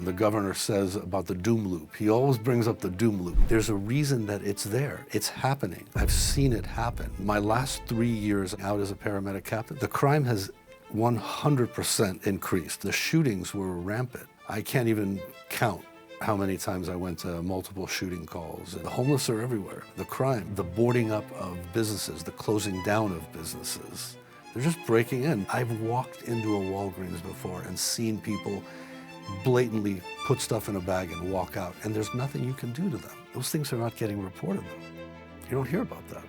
The governor says about the doom loop. He always brings up the doom loop. There's a reason that it's there. It's happening. I've seen it happen. My last 3 years out as a paramedic captain, the crime has 100% increased. The shootings were rampant. I can't even count how many times I went to multiple shooting calls. The homeless are everywhere. The crime, the boarding up of businesses, the closing down of businesses. They're just breaking in. I've walked into a Walgreens before and seen people blatantly put stuff in a bag and walk out, and there's nothing you can do to them. Those things are not getting reported, though. You don't hear about that.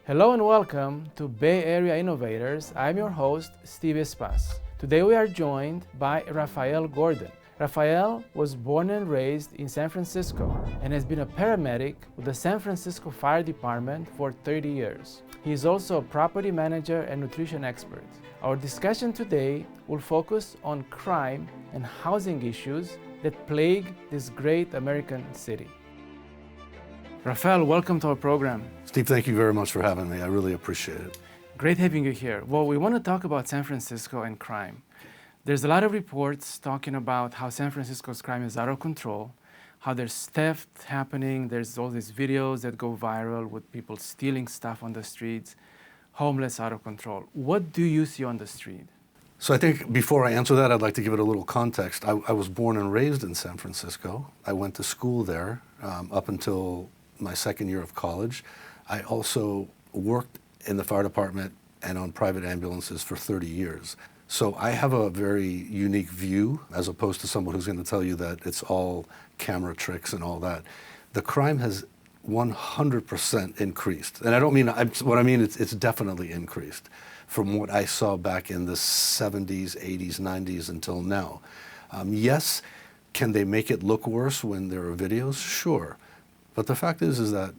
Hello and welcome to Bay Area Innovators. I'm your host, Steve Espas. Today we are joined by Rafael Gordon. Rafael was born and raised in San Francisco and has been a paramedic with the San Francisco Fire Department for 30 years. He is also a property manager and nutrition expert. Our discussion today will focus on crime and housing issues that plague this great American city. Rafael, welcome to our program. Steve, thank you very much for having me. I really appreciate it. Great having you here. Well, we want to talk about San Francisco and crime. There's a lot of reports talking about how San Francisco's crime is out of control, how there's theft happening, there's all these videos that go viral with people stealing stuff on the streets, homeless out of control. What do you see on the street? So I think before I answer that, I'd like to give it a little context. I was born and raised in San Francisco. I went to school there up until my second year of college. I also worked in the fire department and on private ambulances for 30 years. So I have a very unique view as opposed to someone who's going to tell you that it's all camera tricks and all that. The crime has 100% increased. And I don't mean, what I mean, it's definitely increased from what I saw back in the 70s, 80s, 90s until now. Yes, can they make it look worse when there are videos? Sure. But the fact is that,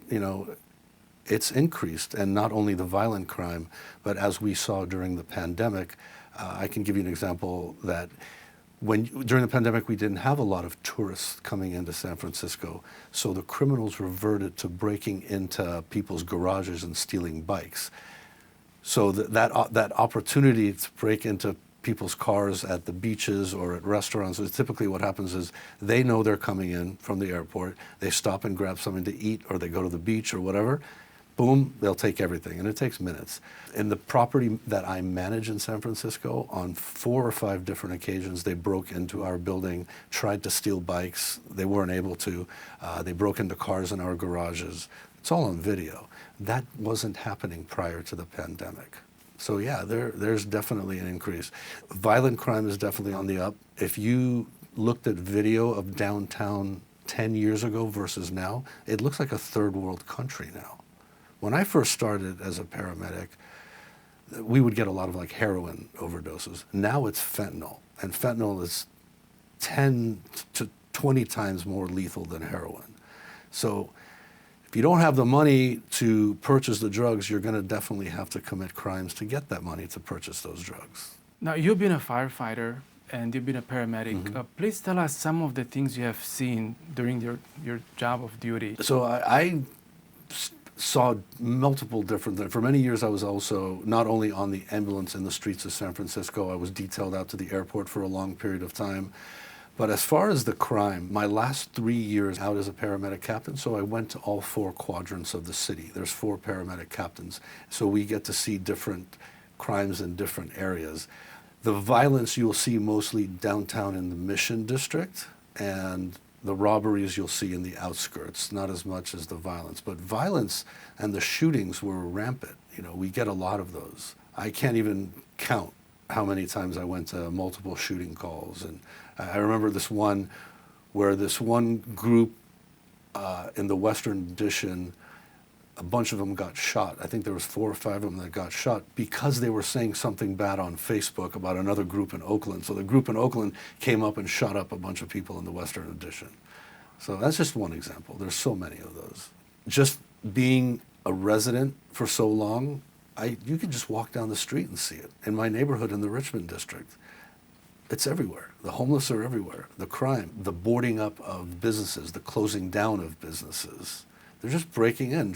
it's increased, and not only the violent crime, but as we saw during the pandemic, I can give you an example that during the pandemic, we didn't have a lot of tourists coming into San Francisco, so the criminals reverted to breaking into people's garages and stealing bikes. So that opportunity to break into people's cars at the beaches or at restaurants, is typically what happens is they know they're coming in from the airport, they stop and grab something to eat, or they go to the beach or whatever. Boom, they'll take everything, and it takes minutes. In the property that I manage in San Francisco, on 4 or 5 different occasions, they broke into our building, tried to steal bikes. They weren't able to. They broke into cars in our garages. It's all on video. That wasn't happening prior to the pandemic. So yeah, there's definitely an increase. Violent crime is definitely on the up. If you looked at video of downtown 10 years ago versus now, it looks like a third world country now. When I first started as a paramedic, we would get a lot of heroin overdoses. Now it's fentanyl, and fentanyl is 10 to 20 times more lethal than heroin. So if you don't have the money to purchase the drugs, you're going to definitely have to commit crimes to get that money to purchase those drugs. Now, you've been a firefighter and you've been a paramedic. Mm-hmm. Please tell us some of the things you have seen during your job of duty. So I saw multiple different things. For many years, I was also not only on the ambulance in the streets of San Francisco, I was detailed out to the airport for a long period of time. But as far as the crime, my last 3 years out as a paramedic captain, so I went to all 4 quadrants of the city. There's 4 paramedic captains. So we get to see different crimes in different areas. The violence you'll see mostly downtown in the Mission District, and the robberies you'll see in the outskirts, not as much as the violence. But violence and the shootings were rampant. We get a lot of those. I can't even count how many times I went to multiple shooting calls. And I remember this one where this one group in the Western Addition, a bunch of them got shot. I think there was 4 or 5 of them that got shot because they were saying something bad on Facebook about another group in Oakland. So the group in Oakland came up and shot up a bunch of people in the Western Addition. So that's just one example. There's so many of those. Just being a resident for so long, you could just walk down the street and see it. In my neighborhood in the Richmond district, it's everywhere. The homeless are everywhere. The crime, the boarding up of businesses, the closing down of businesses. They're just breaking in.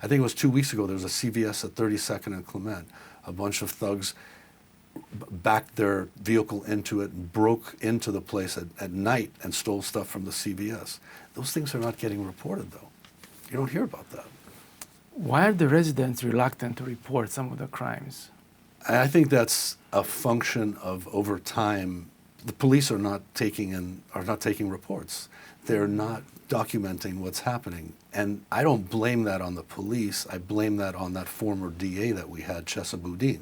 I think it was 2 weeks ago, there was a CVS at 32nd and Clement. A bunch of thugs backed their vehicle into it and broke into the place at night and stole stuff from the CVS. Those things are not getting reported, though. You don't hear about that. Why are the residents reluctant to report some of the crimes? And I think that's a function of, over time, the police are not taking reports. They're not documenting what's happening. And I don't blame that on the police. I blame that on that former DA that we had, Chesaboudin.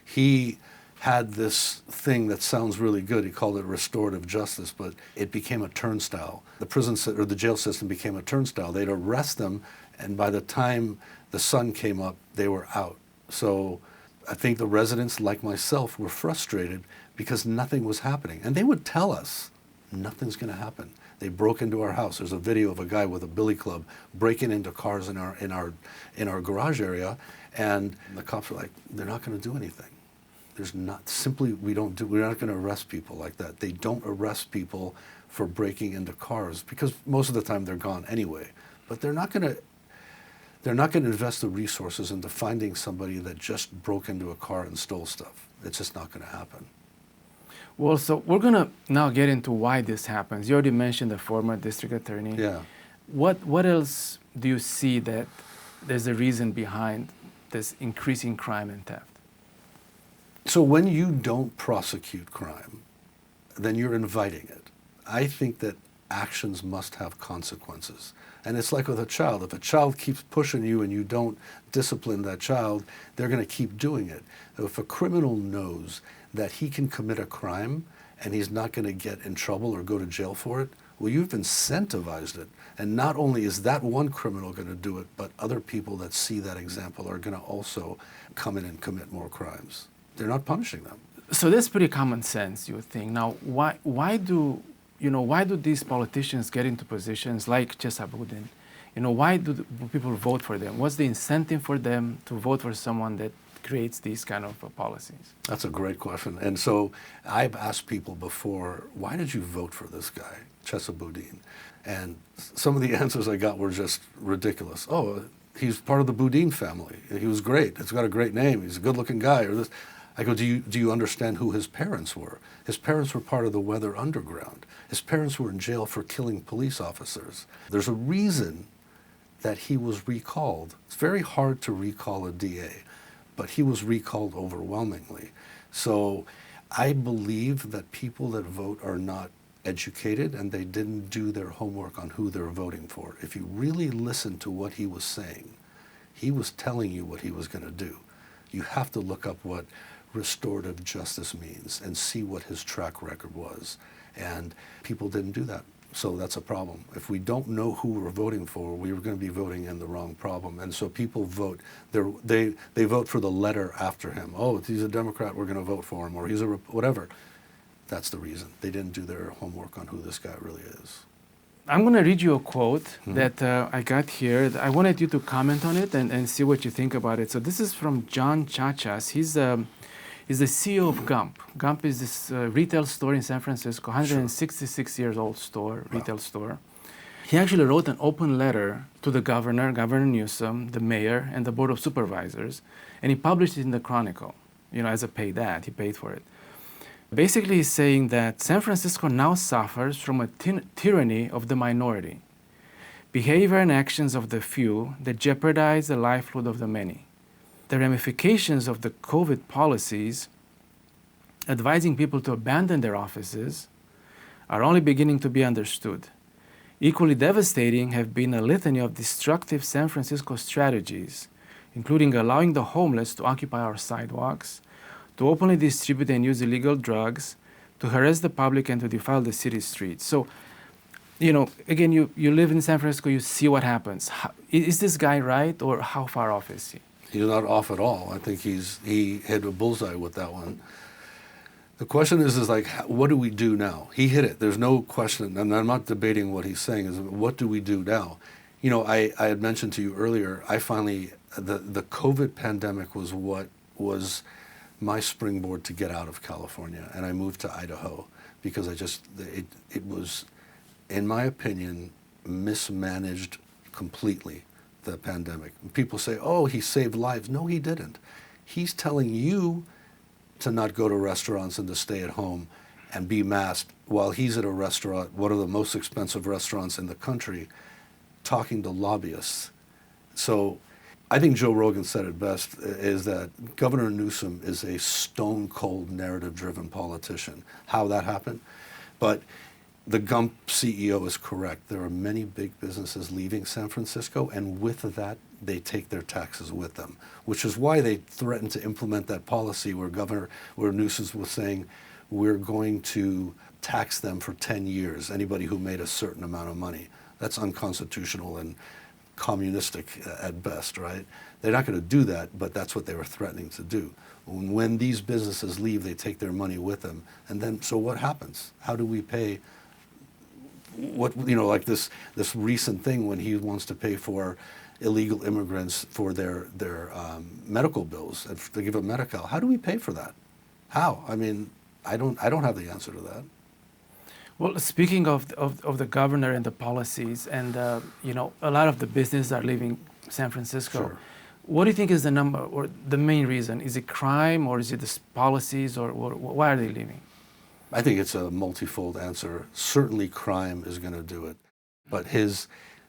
He had this thing that sounds really good. He called it restorative justice, but it became a turnstile. The or the jail system became a turnstile. They'd arrest them, and by the time the sun came up, they were out. So I think the residents, like myself, were frustrated because nothing was happening. And they would tell us, nothing's going to happen. They broke into our house. There's a video of a guy with a billy club breaking into cars in our garage area, and the cops were like, they're not going to do anything. There's not, simply, we're not going to arrest people like that. They don't arrest people for breaking into cars because most of the time they're gone anyway. But they're not going to invest the resources into finding somebody that just broke into a car and stole stuff. It's just not going to happen. Well, so we're going to now get into why this happens. You already mentioned the former district attorney. Yeah. What else do you see that there's a reason behind this increasing crime and theft? So when you don't prosecute crime, then you're inviting it. I think that actions must have consequences. And it's like with a child. If a child keeps pushing you and you don't discipline that child, they're going to keep doing it. If a criminal knows that he can commit a crime and he's not going to get in trouble or go to jail for it, well, you've incentivized it. And not only is that one criminal going to do it, but other people that see that example are going to also come in and commit more crimes. They're not punishing them. So that's pretty common sense, you would think. Now, why do these politicians get into positions like Chesaboudin? Why do people vote for them? What's the incentive for them to vote for someone that creates these kind of policies? That's a great question. And so I've asked people before, why did you vote for this guy, Chesaboudin? And some of the answers I got were just ridiculous. Oh, he's part of the Boudin family. He was great. He's got a great name. He's a good-looking guy. Or this. I go, do you understand who his parents were? His parents were part of the Weather Underground. His parents were in jail for killing police officers. There's a reason that he was recalled. It's very hard to recall a DA, but he was recalled overwhelmingly. So I believe that people that vote are not educated and they didn't do their homework on who they're voting for. If you really listen to what he was saying, he was telling you what he was going to do. You have to look up what restorative justice means and see what his track record was. And people didn't do that. So that's a problem. If we don't know who we're voting for, we're going to be voting in the wrong problem. And so people vote, they vote for the letter after him. Oh, if he's a Democrat, we're going to vote for him, or he's a whatever. That's the reason. They didn't do their homework on who this guy really is. I'm going to read you a quote that I got here. I wanted you to comment on it and see what you think about it. So this is from John Chachas. He's the CEO of Gump. Gump is this retail store in San Francisco, 166 years old store, retail store. He actually wrote an open letter to the governor, Governor Newsom, the mayor, and the board of supervisors, and he published it in the Chronicle, as a paid ad. He paid for it. Basically, he's saying that San Francisco now suffers from a tyranny of the minority, behavior and actions of the few that jeopardize the livelihood of the many. The ramifications of the COVID policies advising people to abandon their offices are only beginning to be understood. Equally devastating have been a litany of destructive San Francisco strategies, including allowing the homeless to occupy our sidewalks, to openly distribute and use illegal drugs, to harass the public and to defile the city streets. So, again, you live in San Francisco, you see what happens. Is this guy right, or how far off is he? He's not off at all. I think he hit a bullseye with that one. The question is like, what do we do now? He hit it. There's no question, and I'm not debating what he's saying. Is what do we do now? I had mentioned to you earlier, I finally, the COVID pandemic was what was my springboard to get out of California, and I moved to Idaho because it was, in my opinion, mismanaged completely, the pandemic. People say, oh, he saved lives. No, he didn't. He's telling you to not go to restaurants and to stay at home and be masked while he's at a restaurant, one of the most expensive restaurants in the country, talking to lobbyists. So I think Joe Rogan said it best, is that Governor Newsom is a stone cold narrative-driven politician. How that happened? But the Gump CEO is correct. There are many big businesses leaving San Francisco, and with that, they take their taxes with them, which is why they threatened to implement that policy where Newsom was saying, we're going to tax them for 10 years, anybody who made a certain amount of money. That's unconstitutional and communistic at best, right? They're not going to do that, but that's what they were threatening to do. When these businesses leave, they take their money with them. And then, so what happens? How do we pay? What, like this recent thing when he wants to pay for illegal immigrants for their medical bills, if they give a Medi-Cal, how do we pay for that? How? I mean, I don't have the answer to that. Well, speaking of the governor and the policies, and a lot of the businesses are leaving San Francisco. Sure. What do you think is the number or the main reason? Is it crime, or is it the policies, or why are they leaving? I think it's a multifold answer. Certainly crime is going to do it. But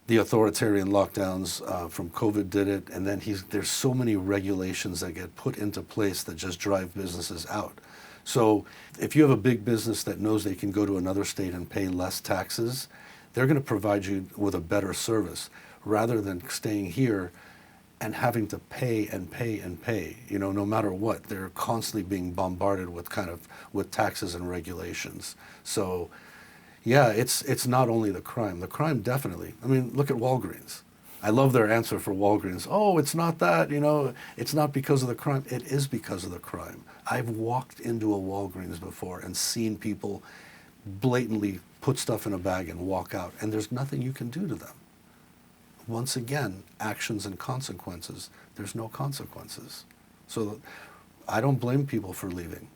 the authoritarian lockdowns from COVID did it, and then there's so many regulations that get put into place that just drive businesses out. So if you have a big business that knows they can go to another state and pay less taxes, they're going to provide you with a better service rather than staying here and having to pay and pay and pay. No matter what, they're constantly being bombarded with taxes and regulations. So yeah, it's not only the crime. The crime definitely. I mean, look at Walgreens. I love their answer for Walgreens. Oh, it's not that, it's not because of the crime. It is because of the crime. I've walked into a Walgreens before and seen people blatantly put stuff in a bag and walk out, and there's nothing you can do to them. Once again, actions and consequences. There's no consequences. So I don't blame people for leaving.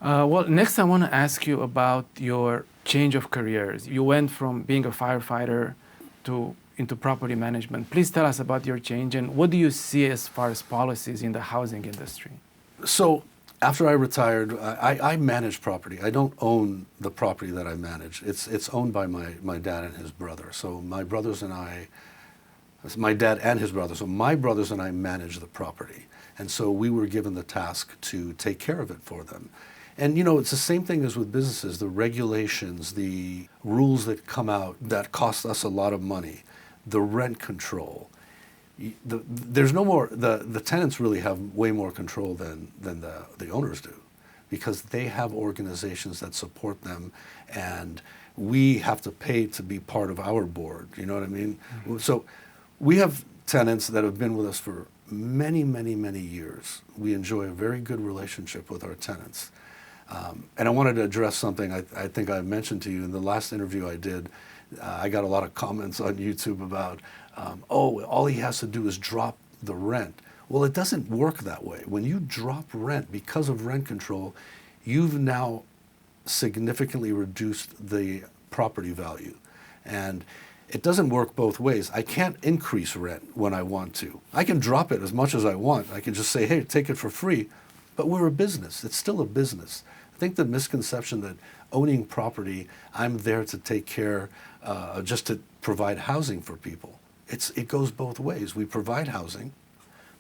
Well, next I want to ask you about your change of careers. You went from being a firefighter into property management. Please tell us about your change, and what do you see as far as policies in the housing industry? So after I retired, I manage property. I don't own the property that I manage. It's owned by my dad and his brother. So my brothers and I, my dad and his brother, so my brothers and I manage the property. And so we were given the task to take care of it for them. And it's the same thing as with businesses, the regulations, the rules that come out that cost us a lot of money, the rent control. There's no more, the tenants really have way more control than the owners do, because they have organizations that support them, and we have to pay to be part of our board, you know what I mean? Mm-hmm. So we have tenants that have been with us for many, many, many years. We enjoy a very good relationship with our tenants. And I wanted to address something I think I mentioned to you in the last interview I did. I got a lot of comments on YouTube about, all he has to do is drop the rent. Well, it doesn't work that way. When you drop rent because of rent control, you've now significantly reduced the property value. And it doesn't work both ways. I can't increase rent when I want to. I can drop it as much as I want. I can just say, hey, take it for free. But we're a business. It's still a business. I think the misconception that owning property, I'm there to take care, just to provide housing for people. It goes both ways. We provide housing,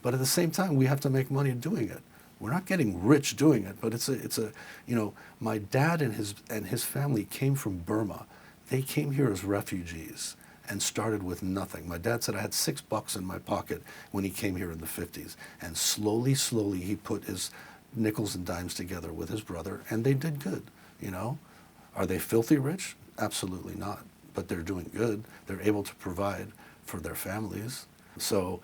but at the same time, we have to make money doing it. We're not getting rich doing it, but my dad and his family came from Burma. They came here as refugees and started with nothing. My dad said I had $6 in my pocket when he came here in the 50s. And slowly, slowly, he put his nickels and dimes together with his brother, and they did good, Are they filthy rich? Absolutely not. But they're doing good. They're able to provide for their families. So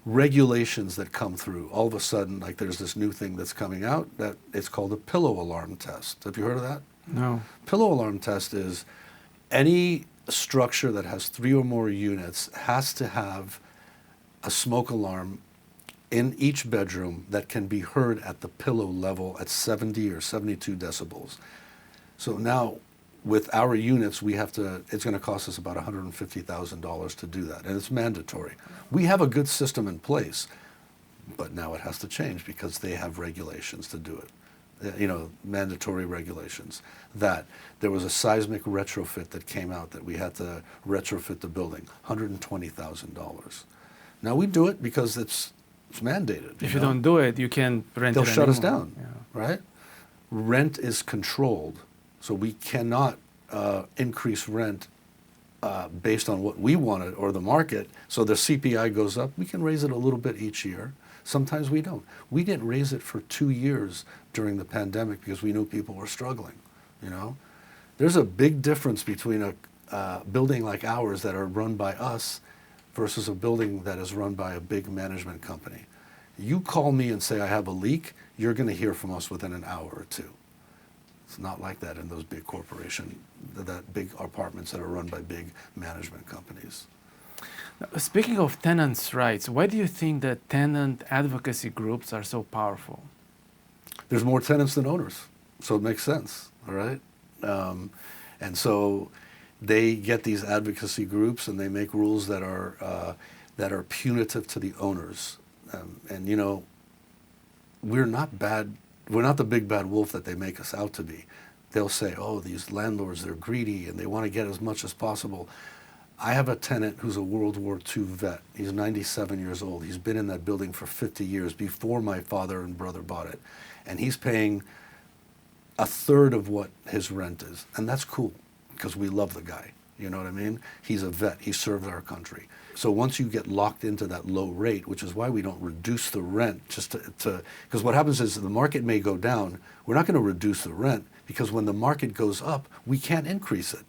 regulations that come through, all of a sudden, like there's this new thing that's coming out that it's called a pillow alarm test. Have you heard of that? No. Pillow alarm test is any structure that has 3 or more units has to have a smoke alarm in each bedroom that can be heard at the pillow level at 70 or 72 decibels. So now with our units, it's going to cost us about $150,000 to do that, and it's mandatory. We have a good system in place, But now it has to change because they have regulations to do it. Mandatory regulations. That there was a seismic retrofit that came out that we had to retrofit the building, $120,000. Now we do it because it's mandated. If you don't do it, you can't rent They'll it shut us anymore. down, Yeah. right? Rent is controlled, so we cannot increase rent based on what we wanted or the market. So the CPI goes up. We can raise it a little bit each year. Sometimes we don't. We didn't raise it for 2 years during the pandemic because we knew people were struggling. There's a big difference between a building like ours that are run by us versus a building that is run by a big management company. You call me and say I have a leak, you're going to hear from us within an hour or two. It's not like that in those big corporations, that big apartments that are run by big management companies. Speaking of tenants' rights, why do you think that tenant advocacy groups are so powerful? There's more tenants than owners, so it makes sense, all right? And so they get these advocacy groups and they make rules that are punitive to the owners. We're not bad. We're not the big bad wolf that they make us out to be. They'll say, oh, these landlords, they're greedy and they want to get as much as possible. I have a tenant who's a World War II vet. He's 97 years old. He's been in that building for 50 years before my father and brother bought it. And he's paying a third of what his rent is. And that's cool because we love the guy. You know what I mean? He's a vet. He served our country. So once you get locked into that low rate, which is why we don't reduce the rent just to because what happens is the market may go down. We're not going to reduce the rent because when the market goes up, we can't increase it.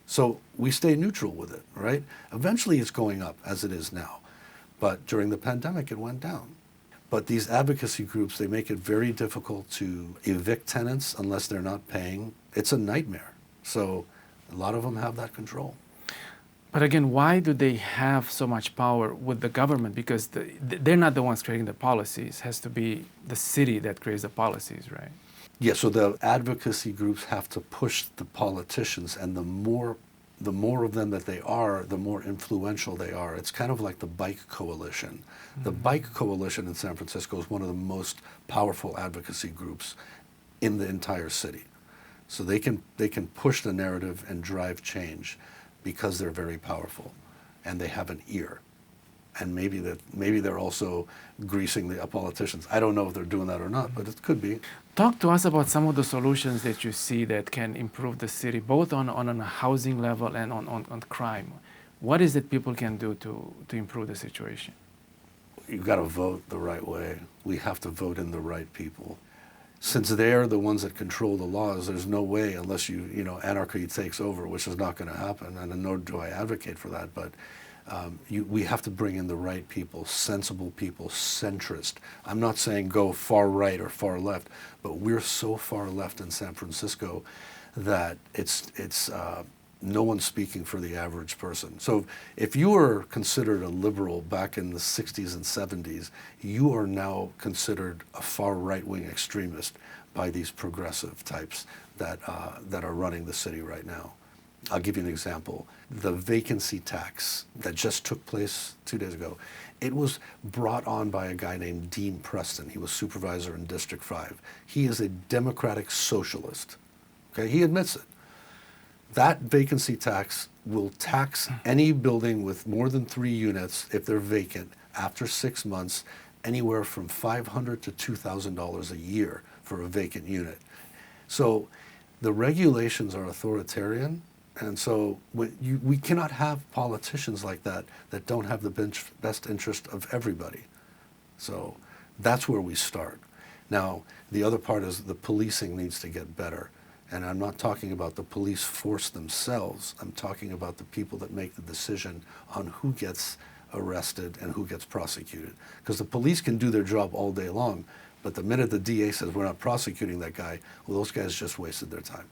So we stay neutral with it, right? Eventually it's going up as it is now. But during the pandemic, it went down. But these advocacy groups, they make it very difficult to evict tenants unless they're not paying. It's a nightmare. So a lot of them have that control. But again, why do they have so much power with the government? Because they're not the ones creating the policies. It has to be the city that creates the policies, right? Yeah, so the advocacy groups have to push the politicians, and the more of them that they are, the more influential they are. It's kind of like the bike coalition. Mm-hmm. The bike coalition in San Francisco is one of the most powerful advocacy groups in the entire city. So they can push the narrative and drive change because they're very powerful and they have an ear. And maybe they're also greasing the politicians. I don't know if they're doing that or not, but it could be. Talk to us about some of the solutions that you see that can improve the city, both on a housing level and on crime. What is it people can do to improve the situation? You've got to vote the right way. We have to vote in the right people. Since they're the ones that control the laws, there's no way unless anarchy takes over, which is not going to happen, and nor do I advocate for that, but we have to bring in the right people, sensible people, centrist. I'm not saying go far right or far left, but we're so far left in San Francisco that it's no one's speaking for the average person. So if you were considered a liberal back in the 60s and 70s, you are now considered a far right-wing extremist by these progressive types that are running the city right now. I'll give you an example. The vacancy tax that just took place 2 days ago, it was brought on by a guy named Dean Preston. He was supervisor in District 5. He is a democratic socialist. Okay, he admits it. That vacancy tax will tax any building with more than 3 units if they're vacant after 6 months, anywhere from $500 to $2,000 a year for a vacant unit. So the regulations are authoritarian. And so we cannot have politicians like that don't have the best interest of everybody. So that's where we start. Now, the other part is the policing needs to get better. And I'm not talking about the police force themselves. I'm talking about the people that make the decision on who gets arrested and who gets prosecuted. Because the police can do their job all day long, but the minute the DA says we're not prosecuting that guy, well, those guys just wasted their time.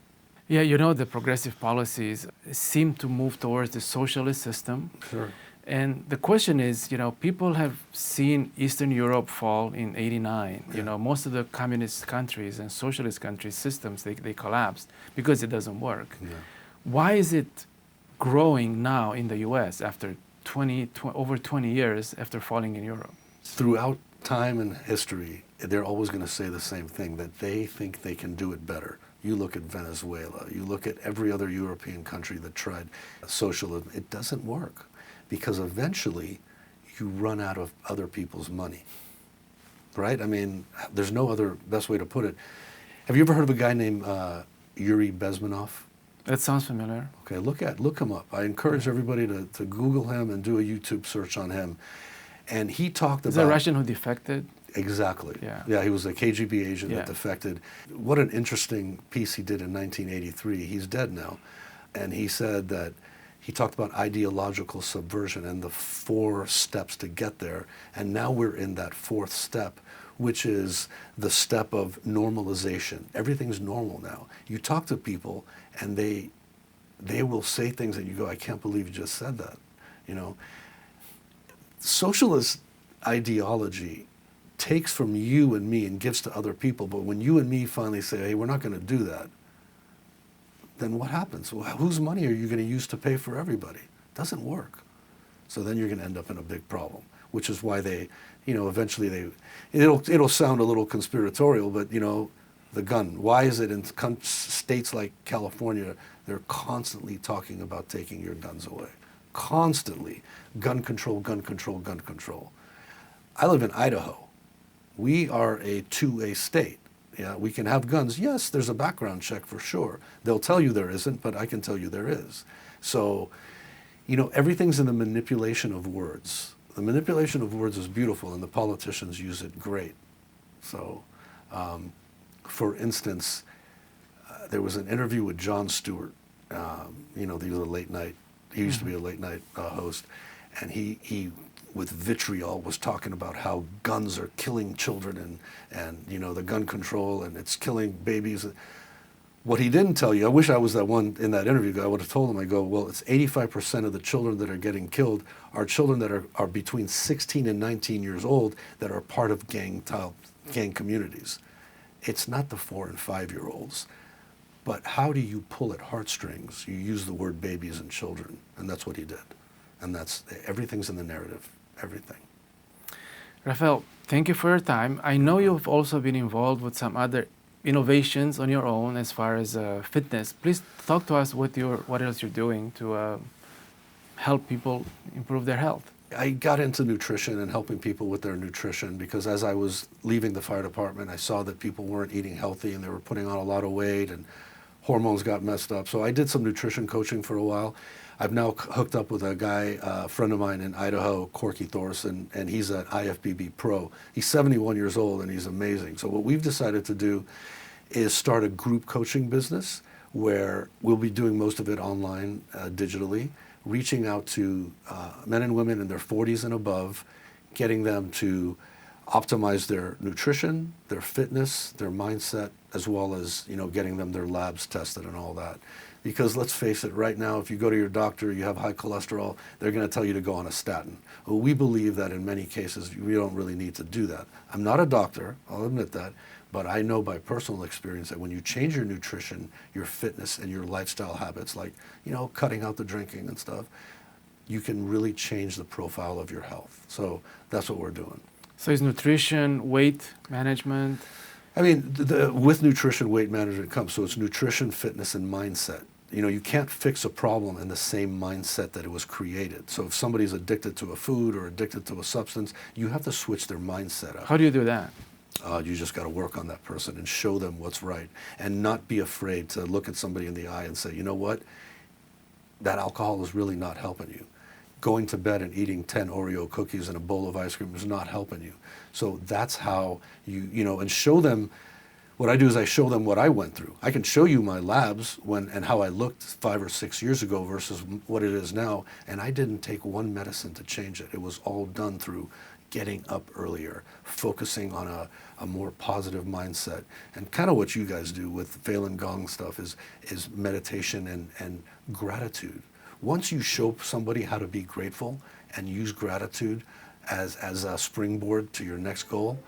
Yeah, the progressive policies seem to move towards the socialist system. Sure. And the question is, people have seen Eastern Europe fall in '89. Yeah. Most of the communist countries and socialist countries' systems, they collapsed because it doesn't work. Yeah. Why is it growing now in the U.S. after over 20 years after falling in Europe? Throughout time in history, they're always going to say the same thing, that they think they can do it better. You look at Venezuela, you look at every other European country that tried socialism. It doesn't work because eventually you run out of other people's money, right? I mean, there's no other best way to put it. Have you ever heard of a guy named Yuri Bezmenov? That sounds familiar. Okay, look him up. I encourage everybody to Google him and do a YouTube search on him. And he talked about... Is a Russian who defected? Exactly. Yeah. He was a KGB agent that defected. What an interesting piece he did in 1983. He's dead now. And he said that he talked about ideological subversion and the 4 steps to get there. And now we're in that 4th step, which is the step of normalization. Everything's normal now. You talk to people and they will say things and you go, I can't believe you just said that. You know, socialist ideology takes from you and me and gives to other people, but when you and me finally say, hey, we're not going to do that, then what happens? Well, whose money are you going to use to pay for everybody? It doesn't work. So then you're going to end up in a big problem, which is why they, you know, eventually it'll sound a little conspiratorial, but, you know, the gun. Why is it in states like California, they're constantly talking about taking your guns away? Constantly. Gun control, gun control, gun control. I live in Idaho. We are a 2A state. Yeah, we can have guns. Yes, there's a background check for sure. They'll tell you there isn't, but I can tell you there is. So, you know, everything's in the manipulation of words. The manipulation of words is beautiful, and the politicians use it great. So, for instance, there was an interview with Jon Stewart. You know, he was a late night. He used to be a late night host, and he with vitriol was talking about how guns are killing children and you know, the gun control and it's killing babies. What he didn't tell you, I wish I was that one in that interview, I would have told him, I go, well, it's 85% of the children that are getting killed are children that are between 16 and 19 years old that are part of gang communities. It's not the 4 and 5-year-olds. But how do you pull at heartstrings? You use the word babies and children, and that's what he did. And that's, everything's in the narrative, everything. Rafael, thank you for your time. I know you've also been involved with some other innovations on your own as far as fitness. Please talk to us what else you're doing to help people improve their health. I got into nutrition and helping people with their nutrition because as I was leaving the fire department, I saw that people weren't eating healthy and they were putting on a lot of weight and hormones got messed up. So I did some nutrition coaching for a while. I've now hooked up with a guy, a friend of mine in Idaho, Corky Thorson, and he's an IFBB pro. He's 71 years old and he's amazing. So what we've decided to do is start a group coaching business where we'll be doing most of it online, digitally, reaching out to men and women in their 40s and above, getting them to optimize their nutrition, their fitness, their mindset, as well as, you know, getting them their labs tested and all that. Because let's face it, right now, if you go to your doctor, you have high cholesterol, they're going to tell you to go on a statin. Well, we believe that in many cases, we don't really need to do that. I'm not a doctor, I'll admit that, but I know by personal experience that when you change your nutrition, your fitness, and your lifestyle habits, like, you know, cutting out the drinking and stuff, you can really change the profile of your health. So that's what we're doing. So is nutrition, weight management? I mean, with nutrition, weight management comes. So it's nutrition, fitness, and mindset. You know, you can't fix a problem in the same mindset that it was created. So if somebody's addicted to a food or addicted to a substance, you have to switch their mindset up. How do you do that? You just got to work on that person and show them what's right and not be afraid to look at somebody in the eye and say, you know what, that alcohol is really not helping you. Going to bed and eating 10 Oreo cookies and a bowl of ice cream is not helping you. So that's how you know, and show them. What I do is I show them what I went through. I can show you my labs and how I looked 5 or 6 years ago versus what it is now, and I didn't take one medicine to change it. It was all done through getting up earlier, focusing on a more positive mindset. And kind of what you guys do with Falun Gong stuff is meditation and gratitude. Once you show somebody how to be grateful and use gratitude as a springboard to your next goal,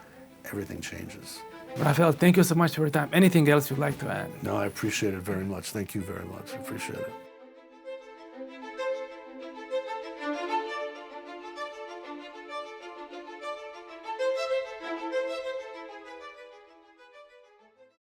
everything changes. Rafael, thank you so much for your time. Anything else you'd like to add? No, I appreciate it very much. Thank you very much. I appreciate it.